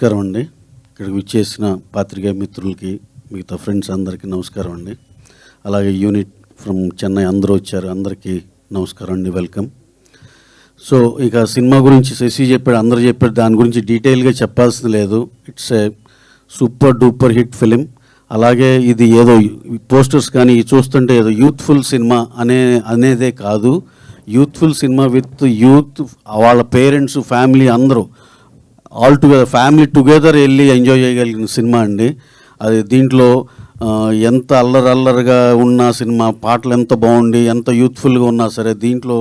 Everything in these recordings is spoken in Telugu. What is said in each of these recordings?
నమస్కారం అండి. ఇక్కడికి విచ్చేసిన పాత్రికేయ మిత్రులకి, మిగతా ఫ్రెండ్స్ అందరికీ నమస్కారం అండి. అలాగే యూనిట్ ఫ్రమ్ చెన్నై అందరూ వచ్చారు, అందరికీ నమస్కారం అండి, వెల్కమ్. సో ఇక సినిమా గురించి శశి చెప్పాడు, అందరూ చెప్పాడు, దాని గురించి డీటెయిల్గా చెప్పాల్సింది లేదు. It's a super duper hit film. అలాగే ఇది ఏదో పోస్టర్స్ కానీ చూస్తుంటే ఏదో యూత్ఫుల్ సినిమా అనేదే కాదు, యూత్ఫుల్ సినిమా విత్ యూత్, వాళ్ళ పేరెంట్స్, ఫ్యామిలీ అందరూ ఆల్ టుగెదర్, ఫ్యామిలీ టుగెదర్ వెళ్ళి ఎంజాయ్ చేయగలిగిన సినిమా అండి. అది దీంట్లో ఎంత అల్లరల్లరిగా ఉన్న సినిమా, పాటలు ఎంత బాగుండి ఎంత యూత్ఫుల్గా ఉన్నా సరే, దీంట్లో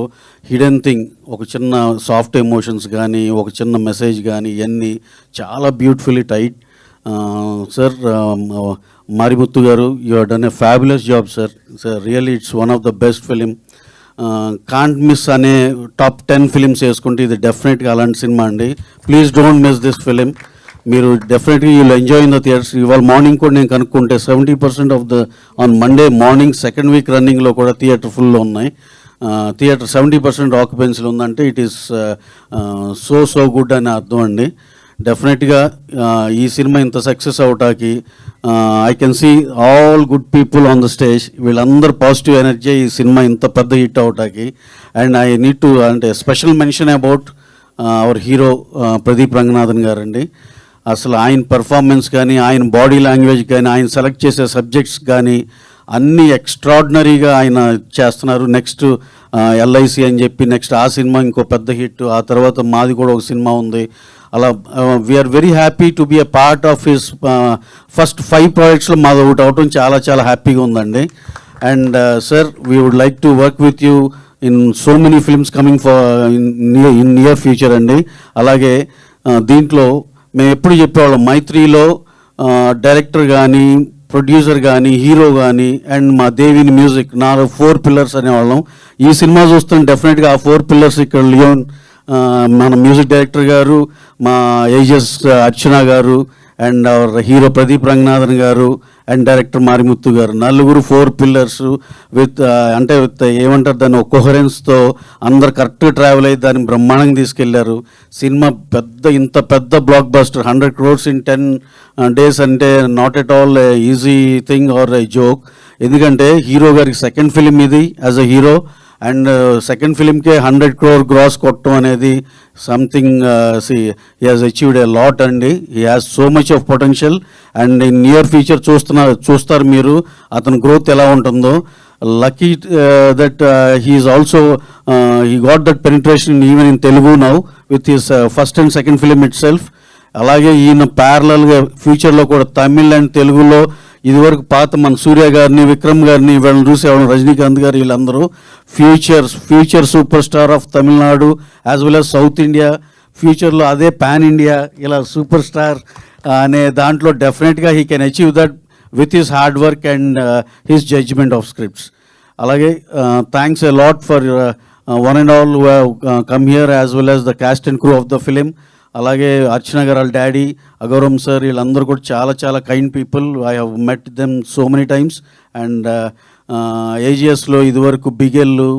హిడెన్ థింగ్, ఒక చిన్న సాఫ్ట్ ఎమోషన్స్ కానీ, ఒక చిన్న మెసేజ్ కానీ, ఇవన్నీ చాలా బ్యూటిఫుల్లీ టైట్. సార్, మారిముత్తు గారు, you have done a fabulous job sir. Really it's one of the best film. Can't miss అనే టాప్ 10 ఫిలిమ్స్ వేసుకుంటే ఇది డెఫినెట్గా అలాంటి సినిమా అండి. Please don't miss this film. మీరు డెఫినెట్గా you will enjoy in the theatres. ఇవాళ మార్నింగ్ కూడా నేను కనుక్కుంటే 70% of the on Monday morning second week రన్నింగ్లో కూడా థియేటర్ ఫుల్లో ఉన్నాయి. థియేటర్ 70% ఆక్యుపెన్సీలో ఉందంటే ఇట్ ఈస్ సో గుడ్ అని అర్థం అండి. డెఫినెట్గా ఈ సినిమా ఇంత సక్సెస్ అవటానికి I can see all good people on the stage. వీళ్ళందరూ పాజిటివ్ ఎనర్జీ ఈ సినిమా ఇంత పెద్ద హిట్ అవటానికి. అండ్ ఐ నీడ్ టు అంటే special mention about our hero Pradeep Ranganathan గారండి. అసలు ఆయన పెర్ఫార్మెన్స్ కానీ, ఆయన బాడీ లాంగ్వేజ్ కానీ, ఆయన సెలెక్ట్ చేసే సబ్జెక్ట్స్ కానీ అన్నీ ఎక్స్ట్రాడినరీగా ఆయన చేస్తున్నారు. నెక్స్ట్ ఎల్ఐసి అని చెప్పి నెక్స్ట్ ఆ సినిమా ఇంకో పెద్ద హిట్, ఆ తర్వాత మాది కూడా ఒక సినిమా ఉంది. అలా we are very happy to be a part of his first 5 ప్రాజెక్ట్స్లో మాది ఒకటి అవటం చాలా హ్యాపీగా ఉందండి. And sir, we would like to work with you in so many films coming in near future అండి. అలాగే దీంట్లో మేము ఎప్పుడు చెప్పేవాళ్ళం, మైత్రిలో డైరెక్టర్ కానీ, ప్రొడ్యూసర్ కానీ, హీరో కానీ, అండ్ మా దేవిని మ్యూజిక్, 4 పిల్లర్స్ అనేవాళ్ళం. ఈ సినిమా చూస్తే డెఫినెట్గా ఆ 4 పిల్లర్స్ ఇక్కడ లియోన్, మన మ్యూజిక్ డైరెక్టర్ గారు, మా ఏజెస్ అర్చన గారు, and hour hero Pradeep Ranganathan గారు, అండ్ డైరెక్టర్ మారిముత్తు గారు, నలుగురు 4 పిల్లర్స్ విత్ ఏమంటారు దాన్ని, ఒక కోహరెన్స్తో అందరు కరెక్ట్గా ట్రావెల్ అయ్యి దాన్ని బ్రహ్మాండంగా తీసుకెళ్లారు. సినిమా ఇంత పెద్ద blockbuster, 100 crores in 10 days అంటే not at all easy thing or a joke. ఎందుకంటే హీరో గారికి సెకండ్ ఫిలిం ఇది as a hero, and second ఫిలింకే 100 crore గ్రాస్ కొట్టడం అనేది something. He has achieved a lot అండి. He has so much of potential. And in near future చూస్తారు మీరు అతని గ్రోత్ ఎలా ఉంటుందో. Lucky that he is also he got that penetration even in Telugu now with his first and second film it self. అలాగే ఈయన ప్యారలల్గా ఫ్యూచర్లో కూడా తమిళ్ అండ్ తెలుగులో ఇదివరకు పాత మన సూర్య గారిని, విక్రమ్ గారిని, వీళ్ళని చూసేవాళ్ళం, రజనీకాంత్ గారు, వీళ్ళందరూ future superstar of Tamil Nadu as well as south India. ఫ్యూచర్లో అదే పాన్ ఇండియా ఇలా సూపర్ స్టార్ అనే దాంట్లో డెఫినెట్గా he can achieve that with his hard work and his judgement of scripts. అలాగే thanks a lot for one and all who have come here as well as the cast and crew of the film. అలాగే అర్చన గారు వాళ్ళ డాడీ, అగౌరవం సార్, వీళ్ళందరూ కూడా చాలా kind people. I have met them so many times. And ఏజిఎస్లో ఇదివరకు బిగెల్లు,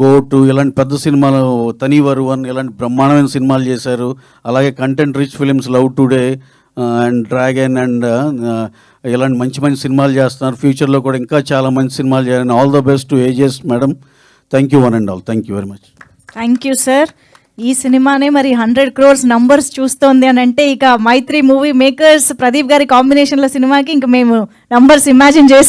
గోటు ఇలాంటి పెద్ద సినిమాలు, తనీవరు వన్ ఇలాంటి బ్రహ్మాండమైన సినిమాలు చేశారు. అలాగే content rich films love today and dragon and ఇలాంటి మంచి సినిమాలు చేస్తున్నారు. ఫ్యూచర్లో కూడా ఇంకా చాలా మంచి సినిమాలు చేయాలని all the best to AGs madam. Thank you one and all. Thank you very much. Thank you sir. ఈ సినిమానే మరి 100 crores నంబర్స్ చూస్తోంది అని అంటే ఇక మైత్రి మూవీ మేకర్స్ ప్రదీప్ గారి కాంబినేషన్లో సినిమాకి ఇంక మేము నంబర్స్ ఇమాజిన్ చేసుకో